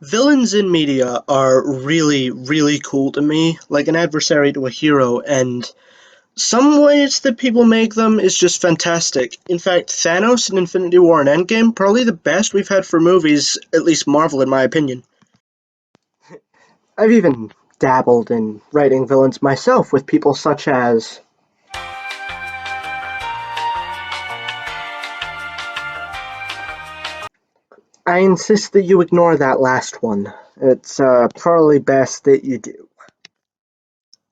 Villains in media are really, really cool to me, like an adversary to a hero, and some ways that people make them is just fantastic. In fact, Thanos in Infinity War and Endgame, probably the best we've had for movies, at least Marvel in my opinion. I've even dabbled in writing villains myself with people such as... I insist that you ignore that last one. It's probably best that you do.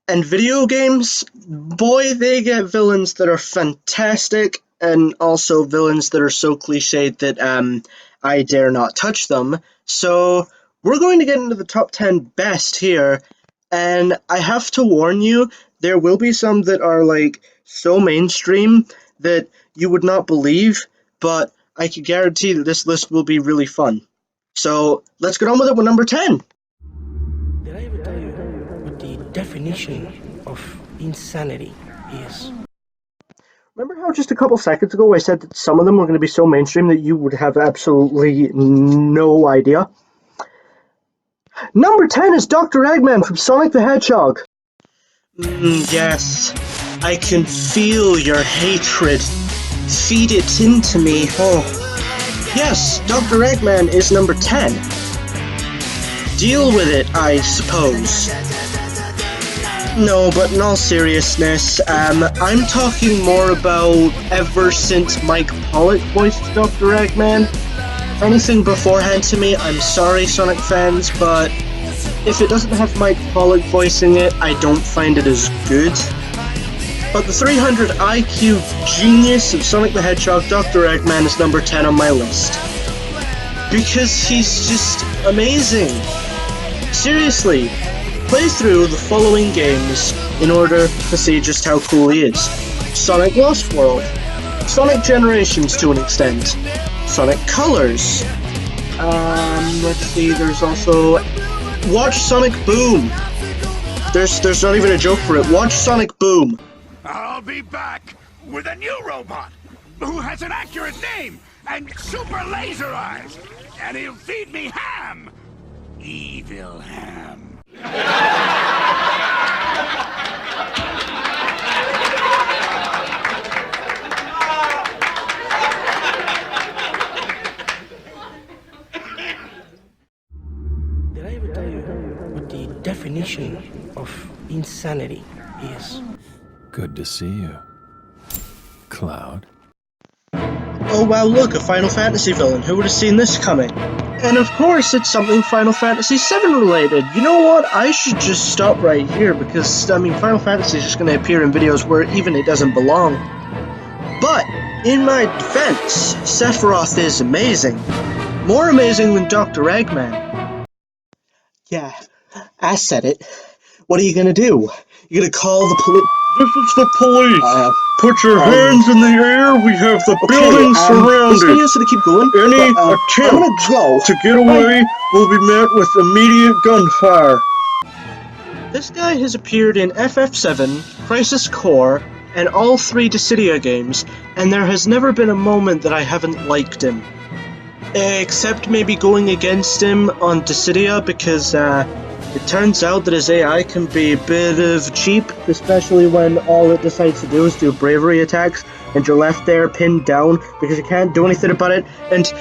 And video games, boy, they get villains that are fantastic, and also villains that are so cliched that I dare not touch them. So we're going to get into the top 10 best here, and I have to warn you, there will be some that are like so mainstream that you would not believe, but I can guarantee that this list will be really fun. So let's get on with it with number 10. Did I ever tell you what the definition of insanity is? Remember how just a couple seconds ago I said that some of them were going to be so mainstream that you would have absolutely no idea? Number 10 is Dr. Eggman from Sonic the Hedgehog. Yes, I can feel your hatred. Feed it into me. Oh. Yes, Dr. Eggman is number 10. Deal with it, I suppose. No, but in all seriousness, I'm talking more about ever since Mike Pollock voiced Dr. Eggman. Anything beforehand to me, I'm sorry, Sonic fans, but if it doesn't have Mike Pollock voicing it, I don't find it as good. But the 300 IQ genius of Sonic the Hedgehog, Dr. Eggman, is number 10 on my list. Because he's just amazing. Seriously, play through the following games in order to see just how cool he is. Sonic Lost World, Sonic Generations to an extent, Sonic Colors, let's see, there's also... Watch Sonic Boom! There's not even a joke for it. Watch Sonic Boom! I'll be back with a new robot who has an accurate name and super laser eyes, and he'll feed me ham! Evil ham. Did I ever tell you what the definition of insanity is? Good to see you, Cloud. Oh wow, look, a Final Fantasy villain. Who would have seen this coming? And of course, it's something Final Fantasy VII related. You know what? I should just stop right here because, I mean, Final Fantasy is just going to appear in videos where even it doesn't belong. But, in my defense, Sephiroth is amazing. More amazing than Dr. Eggman. Yeah, I said it. What are you going to do? You're going to call the police? This is the police. Put your hands in the air. We have the building surrounded. This video's gonna keep going. Any attempt to get away will be met with immediate gunfire. This guy has appeared in FF7, Crisis Core, and all 3 Dissidia games, and there has never been a moment that I haven't liked him. Except maybe going against him on Dissidia because it turns out that his AI can be a bit of cheap, especially when all it decides to do is do bravery attacks, and you're left there pinned down because you can't do anything about it, and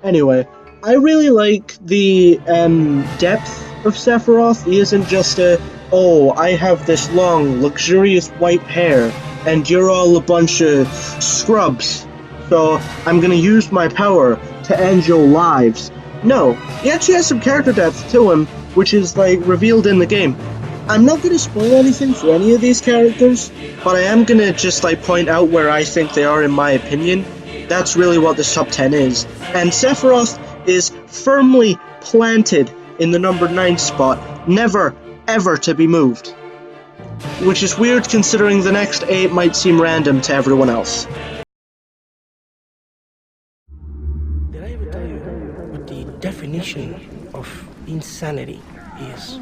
Anyway, I really like the depth of Sephiroth. He isn't just oh, I have this long, luxurious white hair, and you're all a bunch of scrubs, so I'm gonna use my power to end your lives. No, he actually has some character depth to him, which is, like, revealed in the game. I'm not going to spoil anything for any of these characters, but I am going to just, like, point out where I think they are in my opinion. That's really what this top 10 is. And Sephiroth is firmly planted in the number 9 spot, never, ever to be moved. Which is weird considering the next 8 might seem random to everyone else. Did I ever tell you what the definition of insanity is?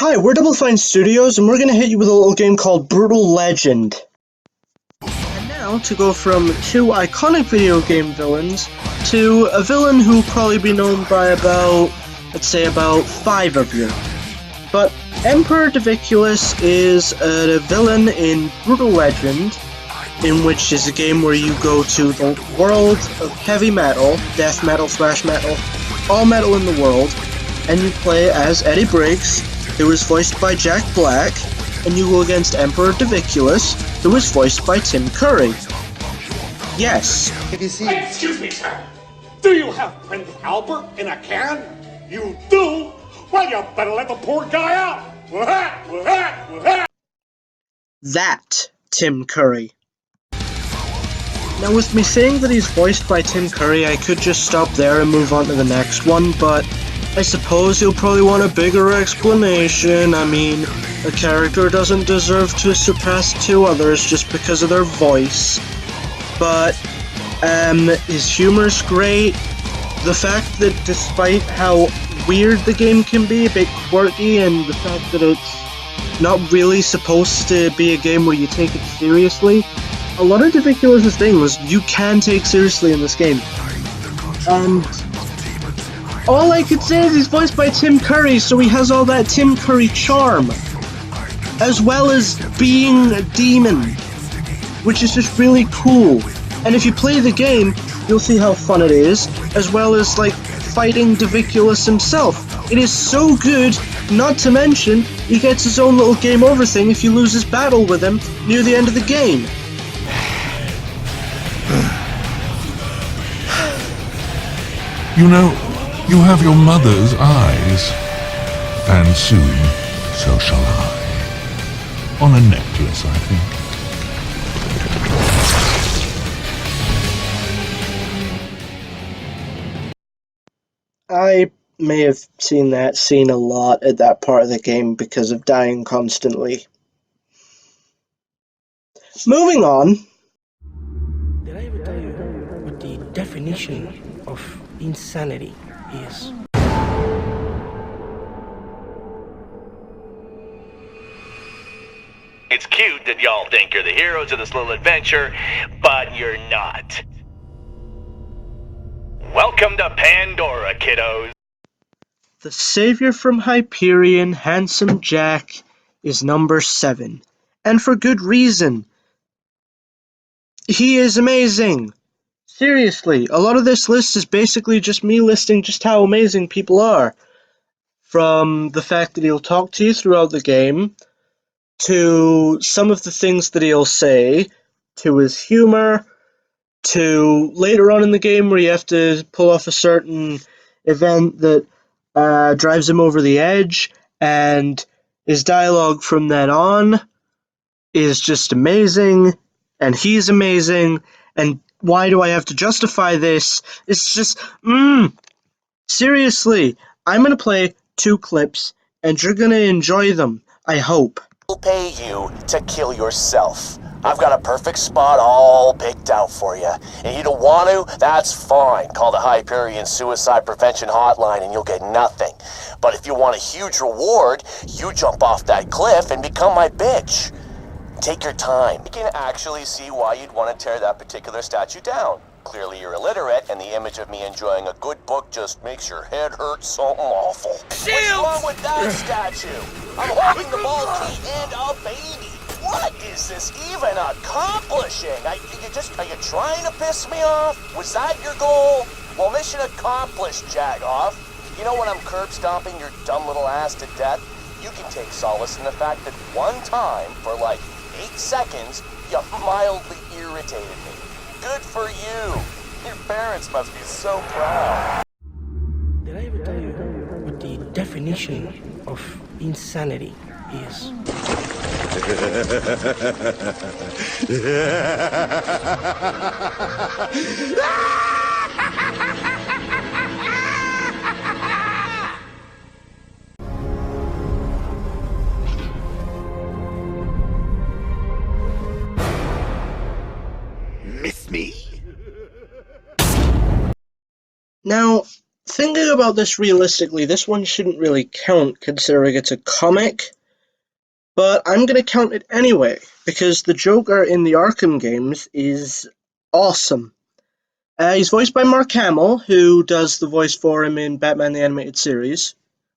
Hi, we're Double Fine Studios, and we're gonna hit you with a little game called Brutal Legend. And now, to go from two iconic video game villains to a villain who'll probably be known by about, let's say, about 5 of you. But Emperor Vacuous is a villain in Brutal Legend, in which is a game where you go to the world of heavy metal, death metal, thrash metal, all metal in the world, and you play as Eddie Briggs, who is voiced by Jack Black, and you go against Emperor Vacuous, who is voiced by Tim Curry. Yes. Excuse me, sir. Do you have Prince Albert in a can? You do? Well, you better let the poor guy out. That Tim Curry. Now, with me saying that he's voiced by Tim Curry, I could just stop there and move on to the next one, but I suppose you'll probably want a bigger explanation. I mean, a character doesn't deserve to surpass two others just because of their voice. But, his humor's great. The fact that despite how weird the game can be, a bit quirky, and the fact that it's not really supposed to be a game where you take it seriously, a lot of Vacuous' thing was you can take seriously in this game. And all I could say is he's voiced by Tim Curry, so he has all that Tim Curry charm, as well as being a demon, which is just really cool. And if you play the game, you'll see how fun it is, as well as, like, fighting Vacuous himself. It is so good, not to mention, he gets his own little game over thing if you lose his battle with him near the end of the game. You know, you have your mother's eyes, and soon, so shall I. On a necklace, I think. I may have seen that scene a lot at that part of the game because of dying constantly. Moving on. Did I ever tell you what the definition of insanity is? It's cute that y'all think you're the heroes of this little adventure, but you're not. Welcome to Pandora, kiddos. The savior from Hyperion, Handsome Jack, is number 7. And for good reason. He is amazing. Seriously, a lot of this list is basically just me listing just how amazing people are. From the fact that he'll talk to you throughout the game, to some of the things that he'll say, to his humor, to later on in the game where you have to pull off a certain event that drives him over the edge, and his dialogue from then on is just amazing, and he's amazing, and why do I have to justify this? It's just, seriously, I'm gonna play 2 clips, and you're gonna enjoy them, I hope. I'll pay you to kill yourself. I've got a perfect spot all picked out for you. And you don't want to? That's fine. Call the Hyperion Suicide Prevention Hotline and you'll get nothing. But if you want a huge reward, you jump off that cliff and become my bitch. Take your time. You can actually see why you'd want to tear that particular statue down. Clearly you're illiterate, and the image of me enjoying a good book just makes your head hurt something awful. What's wrong with that statue? I'm holding the ball key and a baby. What is this even accomplishing? Are you trying to piss me off? Was that your goal? Well, mission accomplished, Jagoff. You know when I'm curb stomping your dumb little ass to death? You can take solace in the fact that one time, for like 8 seconds, you mildly irritated me. Good for you. Your parents must be so proud. Did I ever tell you what the definition of insanity is? Miss me? Now, thinking about this realistically, this one shouldn't really count considering it's a comic, but I'm gonna count it anyway, because the Joker in the Arkham games is awesome. He's voiced by Mark Hamill, who does the voice for him in Batman the Animated Series,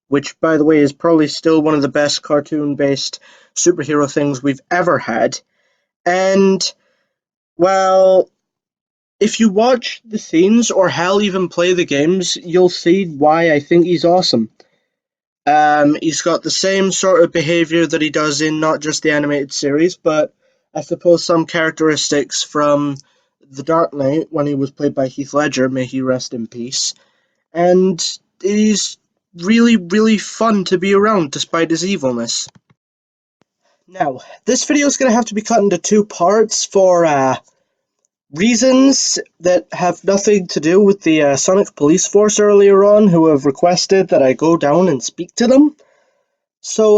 which, by the way, is probably still one of the best cartoon-based superhero things we've ever had. And, well, if you watch the scenes, or hell, even play the games, you'll see why I think he's awesome. He's got the same sort of behavior that he does in not just the animated series, but I suppose some characteristics from The Dark Knight when he was played by Heath Ledger, may he rest in peace. And he's really, really fun to be around despite his evilness. Now, this video is going to have to be cut into two parts for reasons that have nothing to do with the Sonic Police Force earlier on, who have requested that I go down and speak to them. So,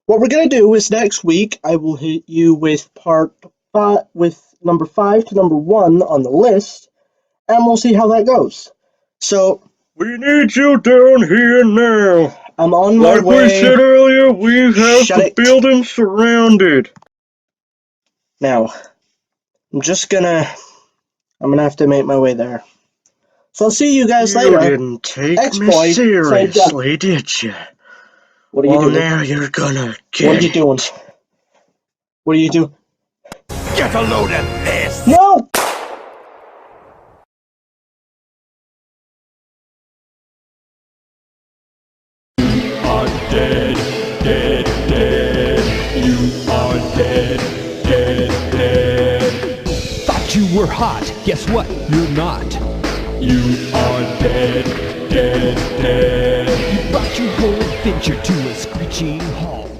what we're going to do is next week I will hit you with with number 5 to number 1 on the list, and we'll see how that goes. So, We need you down here now. I'm on my Like way. we said earlier, we have Shut the it. building surrounded. Now, I'm gonna have to make my way there. So I'll see you guys You later. didn't take me X-Boy, seriously, did you? What are you Well, doing? now you're gonna get What are you doing? it. What are you doing? Get a load of this! No! Are dead, dead, dead. You are dead, dead, dead. Thought you were hot. Guess what? You're not. You are dead, dead, dead. You brought your whole adventure to a screeching halt.